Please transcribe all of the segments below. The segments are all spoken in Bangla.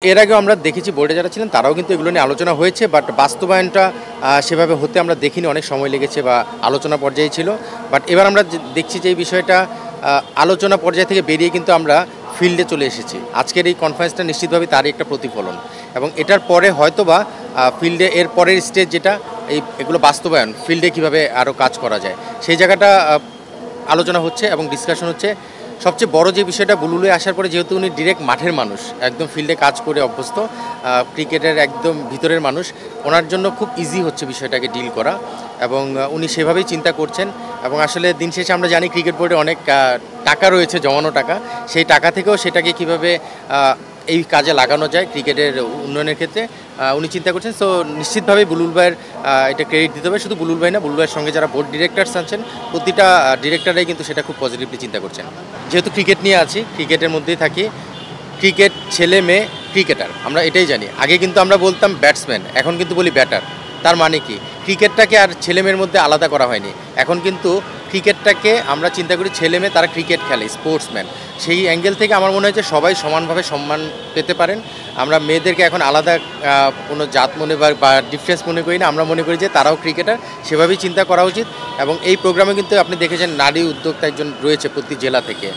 এর আগেও আমরা দেখেছি বোর্ডে যারা ছিলেন তারাও কিন্তু এগুলো নিয়ে আলোচনা হয়েছে, বাট বাস্তবায়নটা সেভাবে হতে আমরা দেখিনি, অনেক সময় লেগেছে বা আলোচনা পর্যায়ে ছিল। বাট এবার আমরা দেখছি যে এই বিষয়টা আলোচনা পর্যায় থেকে বেরিয়ে কিন্তু আমরা ফিল্ডে চলে এসেছি। আজকের এই কনফারেন্সটা নিশ্চিতভাবে তারই একটা প্রতিফলন, এবং এটার পরে হয়তোবা ফিল্ডে এর পরের স্টেজ যেটা এগুলো বাস্তবায়ন, ফিল্ডে কিভাবে আরও কাজ করা যায় সেই জায়গাটা আলোচনা হচ্ছে এবং ডিসকাশন হচ্ছে। সবচেয়ে বড় যে বিষয়টা, বুলবুলে আসার পরে যেহেতু উনি ডিরেক্ট মাঠের মানুষ, একদম ফিল্ডে কাজ করে অভ্যস্ত, ক্রিকেটের একদম ভিতরের মানুষ, ওনার জন্য খুব ইজি হচ্ছে বিষয়টাকে ডিল করা, এবং উনি সেভাবেই চিন্তা করছেন। এবং আসলে দিন শেষে আমরা জানি ক্রিকেট বোর্ডে অনেক টাকা রয়েছে, জমানো টাকা, সেই টাকা থেকেও সেটাকে কিভাবে এই কাজে লাগানো যায় ক্রিকেটের উন্নয়নের ক্ষেত্রে উনি চিন্তা করছেন। সো নিশ্চিতভাবেই বুলবুল ভাইয়ের এটা ক্রেডিট দিতে হবে। শুধু বুলবুল ভাই না, বুলবুল ভাইয়ের সঙ্গে যারা বোর্ড ডিরেক্টরস আছেন প্রতিটা ডিরেক্টরাই কিন্তু সেটা খুব পজিটিভলি চিন্তা করছেন। যেহেতু ক্রিকেট নিয়ে আছি, ক্রিকেটের মধ্যেই থাকি, ক্রিকেট ছেলে মেয়ে ক্রিকেটার আমরা এটাই জানি। আগে কিন্তু আমরা বলতাম ব্যাটসম্যান, এখন কিন্তু বলি ব্যাটার। তার মানে কি, ক্রিকেটটাকে আর ছেলে মেয়ের মধ্যে আলাদা করা হয়নি। এখন কিন্তু ক্রিকেটটাকে আমরা চিন্তা করি ছেলে মেয়ে তারা ক্রিকেট খেলে, স্পোর্টসম্যান। সেই অ্যাঙ্গেল থেকে আমার মনে হয় যে সবাই সমানভাবে সম্মান পেতে পারেন। আমরা মেয়েদেরকে এখন আলাদা কোনো জাত মনে বা ডিফারেন্স মনে করি না, আমরা মনে করি যে তারাও ক্রিকেটার, সেভাবেই চিন্তা করা উচিত। এবং এই প্রোগ্রামে কিন্তু আপনি দেখেছেন নারী উদ্যোক্তা একজন রয়েছে প্রতি জেলা থেকে।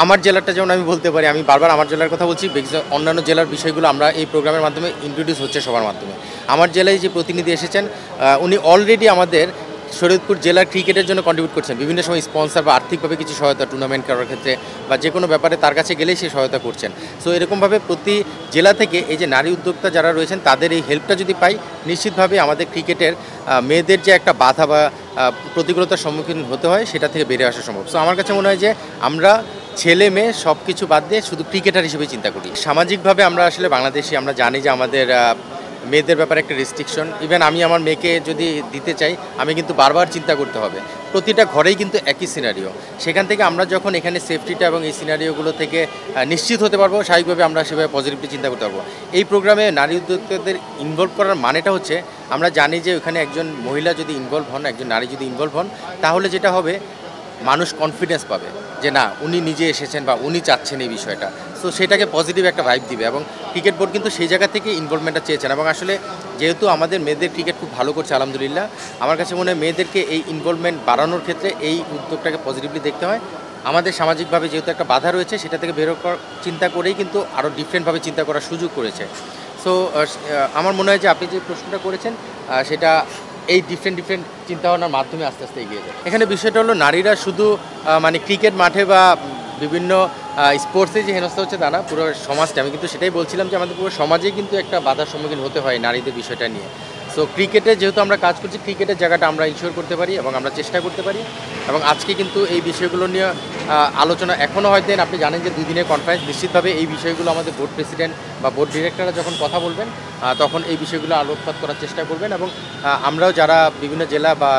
আমার জেলাটা যেমন আমি বলতে পারি, আমি বারবার আমার জেলার কথা বলছি, অন্যান্য জেলার বিষয়গুলো আমরা এই প্রোগ্রামের মাধ্যমে ইন্ট্রোডিউস হচ্ছে সবার মাধ্যমে। আমার জেলায় যে প্রতিনিধি এসেছেন উনি অলরেডি আমাদের শরীয়তপুর জেলার ক্রিকেটের জন্য কন্ট্রিবিউট করছেন, বিভিন্ন সময় স্পন্সর বা আর্থিকভাবে কিছু সহায়তা, টুর্নামেন্ট করার ক্ষেত্রে বা যে কোনো ব্যাপারে তার কাছে গেলেই সে সহায়তা করছেন। সো এরকমভাবে প্রতি জেলা থেকে এই যে নারী উদ্যোক্তা যারা রয়েছেন তাদের এই হেল্পটা যদি পাই, নিশ্চিতভাবে আমাদের ক্রিকেটের মেয়েদের যে একটা বাধা বা প্রতিকূলতার সম্মুখীন হতে হয় সেটা থেকে বেরিয়ে আসা সম্ভব। সো আমার কাছে মনে হয় যে আমরা ছেলে মেয়ে সব কিছু বাদ দিয়ে শুধু ক্রিকেটার হিসেবে চিন্তা করি। সামাজিকভাবে আমরা আসলে বাংলাদেশি, আমরা জানি যে আমাদের মেয়েদের ব্যাপারে একটা রেস্ট্রিকশন। ইভেন আমি আমার মেয়েকে যদি দিতে চাই, আমি কিন্তু বারবার চিন্তা করতে হবে। প্রতিটা ঘরেই কিন্তু একই সিনারিও। সেখান থেকে আমরা যখন এখানে সেফটিটা এবং এই সিনারিওগুলো থেকে নিশ্চিত হতে পারবো, স্বাভাবিকভাবে আমরা সেভাবে পজিটিভলি চিন্তা করতে পারবো। এই প্রোগ্রামে নারী উদ্যোক্তাদের ইনভলভ করার মানেটা হচ্ছে, আমরা জানি যে ওখানে একজন মহিলা যদি ইনভলভ হন, একজন নারী যদি ইনভলভ হন, তাহলে যেটা হবে মানুষ কনফিডেন্স পাবে যে না, উনি নিজে এসেছেন বা উনি চাচ্ছেন এই বিষয়টা। সো সেটাকে পজিটিভ একটা ভাইব দিবে, এবং ক্রিকেট বোর্ড কিন্তু সেই জায়গা থেকে ইনভলভমেন্টটা চেয়েছেন। এবং আসলে যেহেতু আমাদের মেয়েদের ক্রিকেট খুব ভালো করছে আলহামদুলিল্লাহ, আমার কাছে মনে হয় মেয়েদেরকে এই ইনভলভমেন্ট বাড়ানোর ক্ষেত্রে এই উদ্যোগটাকে পজিটিভলি দেখতে হয়। আমাদের সামাজিকভাবে যেহেতু একটা বাধা রয়েছে, সেটা থেকে বেরোবার চিন্তা করেই কিন্তু আরও ডিফারেন্টভাবে চিন্তা করার সুযোগ করেছে। সো আমার মনে হয় যে আপনি যে প্রশ্নটা করেছেন সেটা এই ডিফারেন্ট চিন্তাভাবনার মাধ্যমে আস্তে আস্তে এগিয়ে যায়। এখানে বিষয়টা হলো, নারীরা শুধু মানে ক্রিকেট মাঠে বা বিভিন্ন স্পোর্টসে যে হেনস্থা হচ্ছে তা না, পুরো সমাজটা। আমি কিন্তু সেটাই বলছিলাম যে আমাদের পুরো সমাজেই কিন্তু একটা বাধার সম্মুখীন হতে হয় নারীদের বিষয়টা নিয়ে। সো ক্রিকেটে যেহেতু আমরা কাজ করছি, ক্রিকেটের জায়গাটা আমরা ইনশিওর করতে পারি এবং আমরা চেষ্টা করতে পারি। এবং আজকে কিন্তু এই বিষয়গুলো নিয়ে আলোচনা এখনও হয়তো আপনি জানেন যে 2 দিনের কনফারেন্স, নিশ্চিতভাবে এই বিষয়গুলো আমাদের বোর্ড প্রেসিডেন্ট বা বোর্ড ডিরেক্টররা যখন কথা বলবেন তখন এই বিষয়গুলো আলোকপাত করার চেষ্টা করবেন। এবং আমরাও যারা বিভিন্ন জেলা বা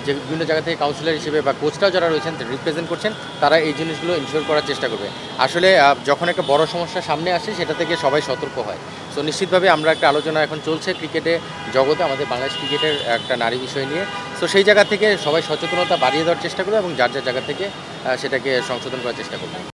যে বিভিন্ন জায়গা থেকে কাউন্সিলর হিসেবে বা কোচটাও যারা রয়েছেন রিপ্রেজেন্ট করছেন, তারা এই জিনিসগুলো ইনশিওর করার চেষ্টা করবে। আসলে যখন একটা বড় সমস্যা সামনে আসে, সেটা থেকে সবাই সতর্ক হয়। সো নিশ্চিতভাবে আমরা একটা আলোচনা এখন চলছে ক্রিকেটে জগতে, আমাদের বাংলাদেশ ক্রিকেটের একটা নারী বিষয় নিয়ে। সো সেই জায়গা থেকে সবাই সচেতনতা বাড়িয়ে দেওয়ার চেষ্টা করবে এবং যার যার জায়গা থেকে সেটাকে সংশোধন করার চেষ্টা করবে।